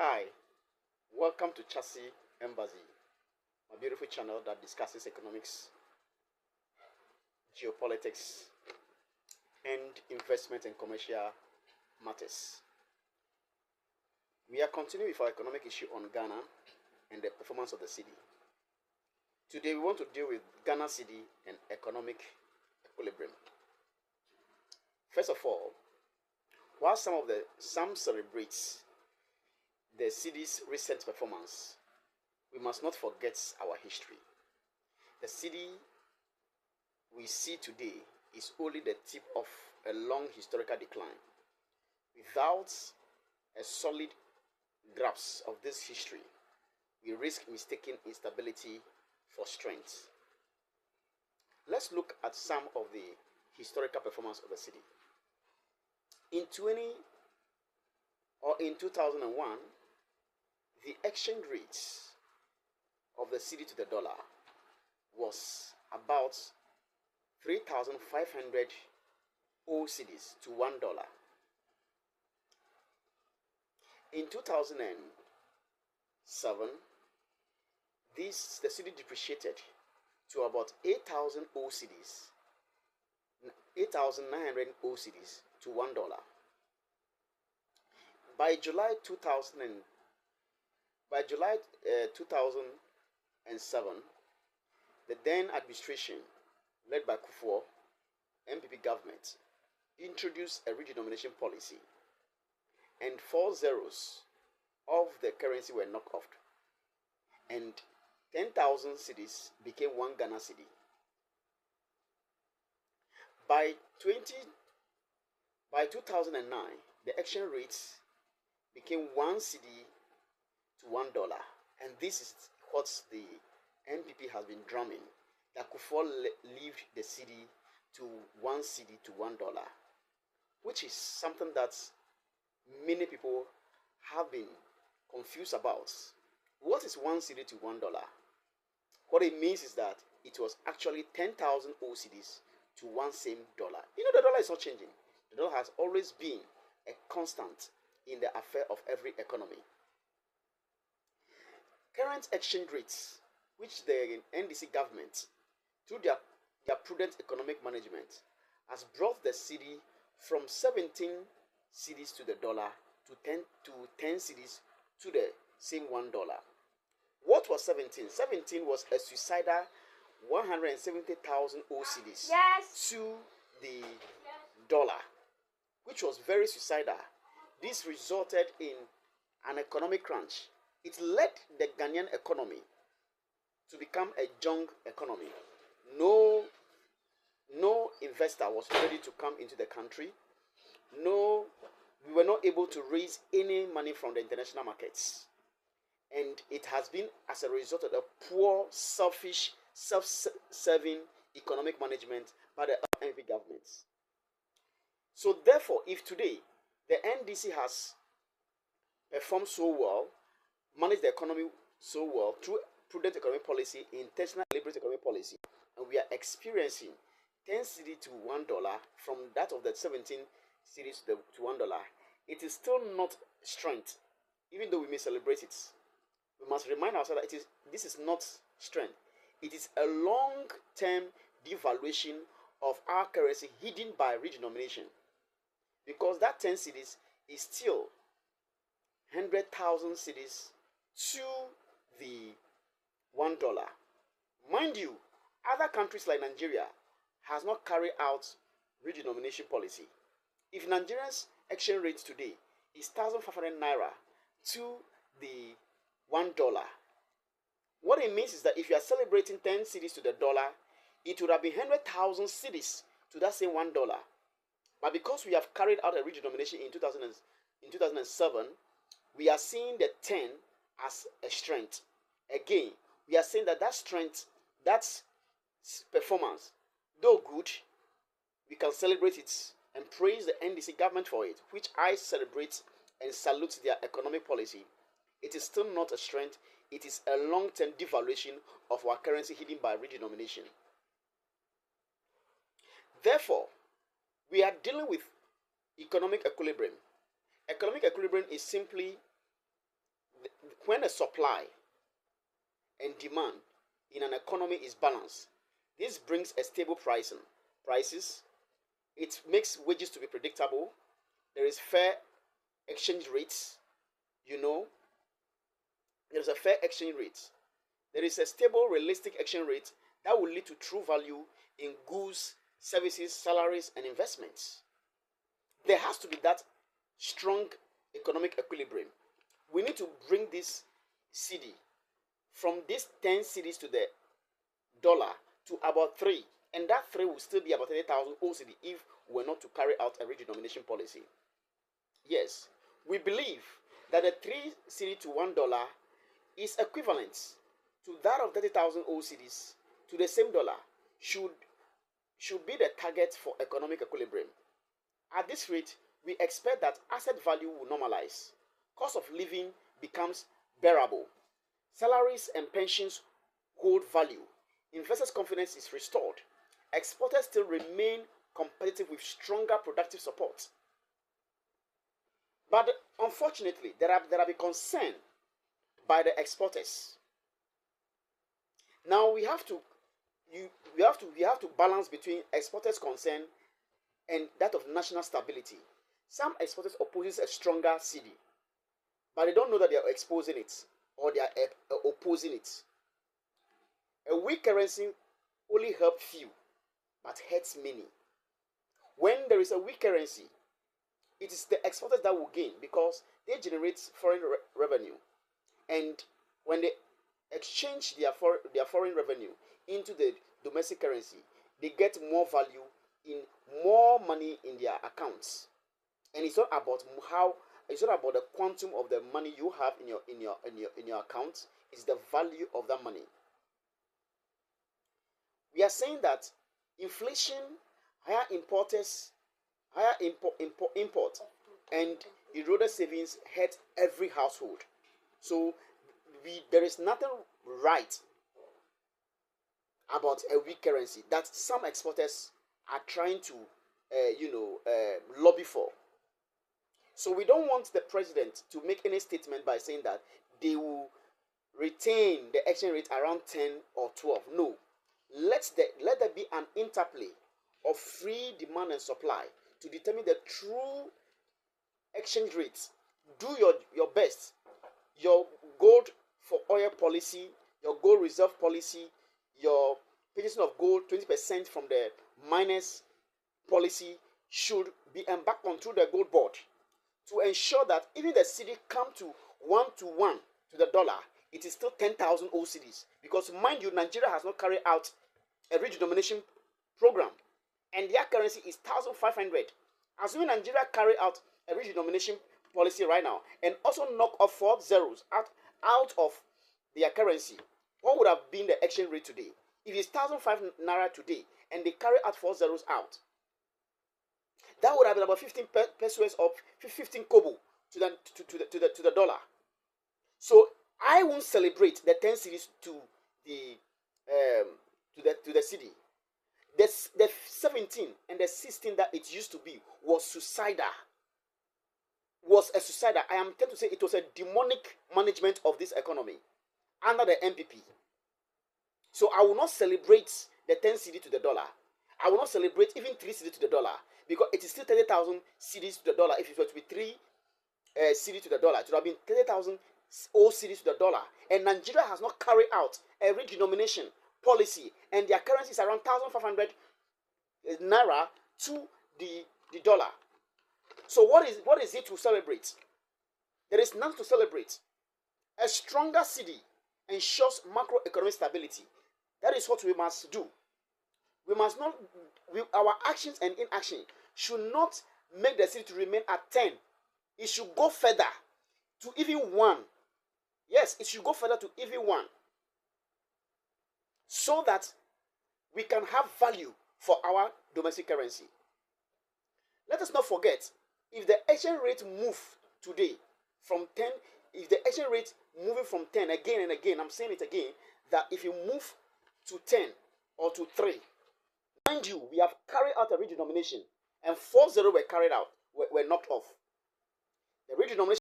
Hi, welcome to Chassis Embassy, my beautiful channel that discusses economics, geopolitics, and investment and commercial matters. We are continuing with our economic issue on Ghana and the performance of the cedi. Today we want to deal with Ghana cedi and economic equilibrium. First of all, while some celebrates the cedi's recent performance, we must not forget our history. The cedi we see today is only the tip of a long historical decline. Without a solid grasp of this history, we risk mistaking instability for strength. Let's look at some of the historical performance of the cedi. In 2001, the exchange rate of the cedi to the dollar was about 3,500 cedis to $1. In 2007, the cedi depreciated to about 8,000 cedis, 8,900 cedis to $1. By July 2007, the then administration, led by Kufuor, MPP government, introduced a redenomination policy, and 4 zeros of the currency were knocked off, and 10,000 cedis became 1 Ghana cedi. By 2009, the exchange rate became 1 cedi to $1, and this is what the NPP has been drumming, that Kufuor leave the cedi to 1 cedi to $1, which is something that many people have been confused about. What is 1 cedi to $1? What it means is that it was actually 10,000 cedis to one same dollar. You know, the dollar is not changing. The dollar has always been a constant in the affair of every economy. Current exchange rates, which the NDC government, through their prudent economic management, has brought the cedi from 17 cedis to the dollar to 10 cedis to the same $1. What was 17? 17 was a suicidal 170,000 cedis to the dollar, which was very suicidal. This resulted in an economic crunch. It led the Ghanaian economy to become a junk economy. No investor was ready to come into the country. We were not able to raise any money from the international markets. And it has been as a result of the poor, selfish, self-serving economic management by the NPP governments. So therefore, if today the NDC has performed so well, managed the economy so well through prudent economic policy, intentional deliberate economic policy, and we are experiencing 10 cedi to $1 from that of the 17 cedis to $1, it is still not strength, even though we may celebrate it. We must remind ourselves that this is not strength. It is a long-term devaluation of our currency hidden by redenomination, because that 10 cedis is still 100,000 cedis to the $1. Mind you, other countries like Nigeria has not carried out redenomination policy. If Nigeria's exchange rate today is 1,500 naira to the $1, what it means is that if you are celebrating 10 cedis to the dollar, it would have been 100,000 cedis to that same $1. But because we have carried out a redenomination in 2007, we are seeing the 10 as a strength. Again, we are saying that strength, that performance, though good, we can celebrate it and praise the NDC government for it, which I celebrate and salute their economic policy. It is still not a strength. It is a long-term devaluation of our currency hidden by redenomination. Therefore, we are dealing with economic equilibrium. Economic equilibrium is simply when a supply and demand in an economy is balanced, this brings a stable prices. It makes wages to be predictable. There is fair exchange rates. You know, there is a fair exchange rate. There is a stable, realistic exchange rate that will lead to true value in goods, services, salaries, and investments. There has to be that strong economic equilibrium. We need to bring this cedi from these 10 cedis to the dollar to about 3. And that 3 will still be about 30,000 OCD if we're not to carry out a redenomination policy. Yes, we believe that the 3 cedi to $1 is equivalent to that of 30,000 OCDs to the same dollar should be the target for economic equilibrium. At this rate, we expect that asset value will normalize, cost of living becomes bearable, salaries and pensions hold value, investors' confidence is restored, exporters still remain competitive with stronger productive support. But unfortunately, there have been concern by the exporters. Now we have to balance between exporters' concern and that of national stability. Some exporters opposes a stronger cedi, but they don't know that they are exposing it or they are opposing it. A weak currency only helps few, but hurts many. When there is a weak currency, it is the exporters that will gain because they generate foreign revenue, and when they exchange their foreign revenue into the domestic currency, they get more value in more money in their accounts. And it's not about the quantum of the money you have in your account. It's the value of that money. We are saying that inflation, higher import, and eroded savings hurt every household. So there is nothing right about a weak currency that some exporters are trying to lobby for. So we don't want the president to make any statement by saying that they will retain the exchange rate around 10 or 12. No. Let there be an interplay of free demand and supply to determine the true exchange rates. Do your best. Your gold for oil policy, your gold reserve policy, your purchasing of gold 20% from the miners policy should be embarked on through the gold board to ensure that even the cedi come to 1 to the dollar, it is still 10,000 OCDs. Because mind you, Nigeria has not carried out a redenomination program, and their currency is 1,500. Assuming Nigeria carry out a redenomination policy right now and also knock off 4 zeros out of their currency, what would have been the exchange rate today? If it's 1,500 naira today and they carry out 4 zeros out, that would have been about 15 pesos of 15 kobo to the dollar. So I won't celebrate the 10 cedis to the cedi. The 17 and the 16 that it used to be was suicidal. I am tempted to say it was a demonic management of this economy under the NPP. So I will not celebrate the 10 cedi to the dollar. I will not celebrate even 3 cedi to the dollar because it is still 30,000 cedis to the dollar. If it were to be 3 cedi to the dollar, it would have been 30,000 cedis to the dollar. And Nigeria has not carried out a redenomination policy, and their currency is around 1,500 naira to the dollar. So what is it to celebrate? There is none to celebrate. A stronger cedi ensures macroeconomic stability. That is what we must do. We must not, our actions and inaction should not make the cedi to remain at 10. It should go further to even 1. Yes, it should go further to even 1. So that we can have value for our domestic currency. Let us not forget, if the exchange rate move today from 10, if the exchange rate moving from 10 again and again, I'm saying it again, that if you move to 10 or to 3, mind you, we have carried out a redenomination and 4 0 were carried out, were knocked off. The redenomination